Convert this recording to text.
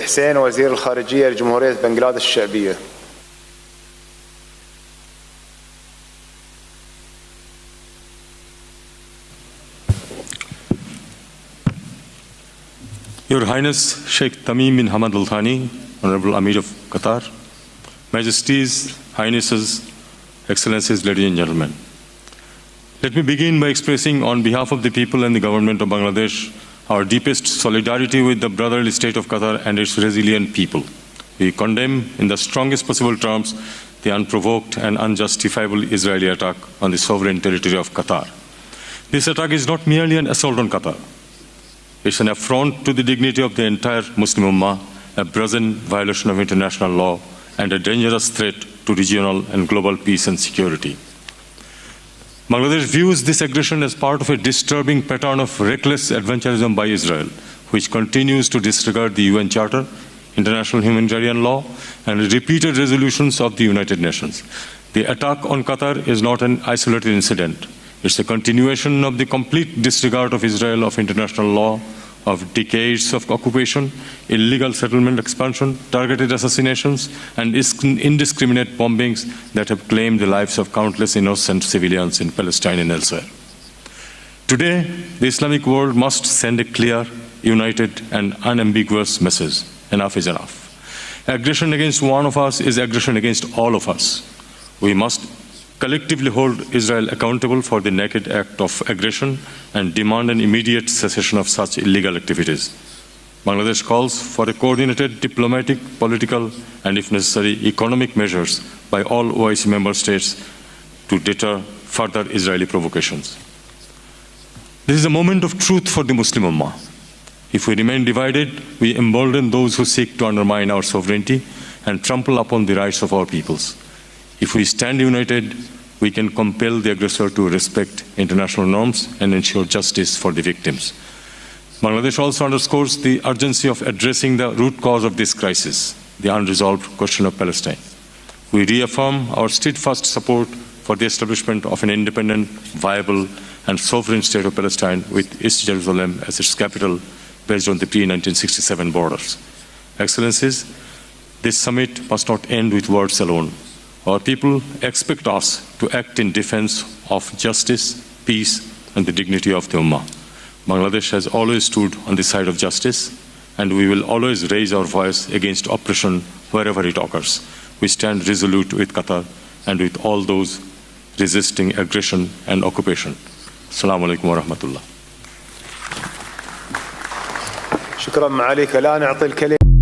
حسين وزير الخارجية لجمهورية بنغلاديش الشعبية. Your Highness Sheikh Tamim bin Hamad Al Thani, Honorable Amir of Qatar, Majesties, Highnesses, Excellencies, ladies and gentlemen. Let me begin by expressing on behalf of the people and the government of Bangladesh our deepest solidarity with the brotherly state of Qatar and its resilient people. We condemn in the strongest possible terms the unprovoked and unjustifiable Israeli attack on the sovereign territory of Qatar. This attack is not merely an assault on Qatar. It's an affront to the dignity of the entire Muslim Ummah, a brazen violation of international law, and a dangerous threat to regional and global peace and security. Bangladesh views this aggression as part of a disturbing pattern of reckless adventurism by Israel, which continues to disregard the UN Charter, international humanitarian law, and repeated resolutions of the United Nations. The attack on Qatar is not an isolated incident. It's a continuation of the complete disregard of Israel of international law, of decades of occupation, illegal settlement expansion, targeted assassinations, and indiscriminate bombings that have claimed the lives of countless innocent civilians in Palestine and elsewhere. Today, the Islamic world must send a clear, united, and unambiguous message. Enough is enough. Aggression against one of us is aggression against all of us. We must collectively hold Israel accountable for the naked act of aggression and demand an immediate cessation of such illegal activities. Bangladesh calls for a coordinated diplomatic, political, and if necessary, economic measures by all OIC member states to deter further Israeli provocations. This is a moment of truth for the Muslim Ummah. If we remain divided, we embolden those who seek to undermine our sovereignty and trample upon the rights of our peoples. If we stand united, we can compel the aggressor to respect international norms and ensure justice for the victims. Bangladesh also underscores the urgency of addressing the root cause of this crisis, the unresolved question of Palestine. We reaffirm our steadfast support for the establishment of an independent, viable, and sovereign state of Palestine with East Jerusalem as its capital based on the pre-1967 borders. Excellencies, this summit must not end with words alone. Our people expect us to act in defense of justice, peace, and the dignity of the Ummah. Bangladesh has always stood on the side of justice, and we will always raise our voice against oppression wherever it occurs. We stand resolute with Qatar and with all those resisting aggression and occupation. Assalamu alaikum wa rahmatullah. شكرا معاليك. الآن أعطي الكلمة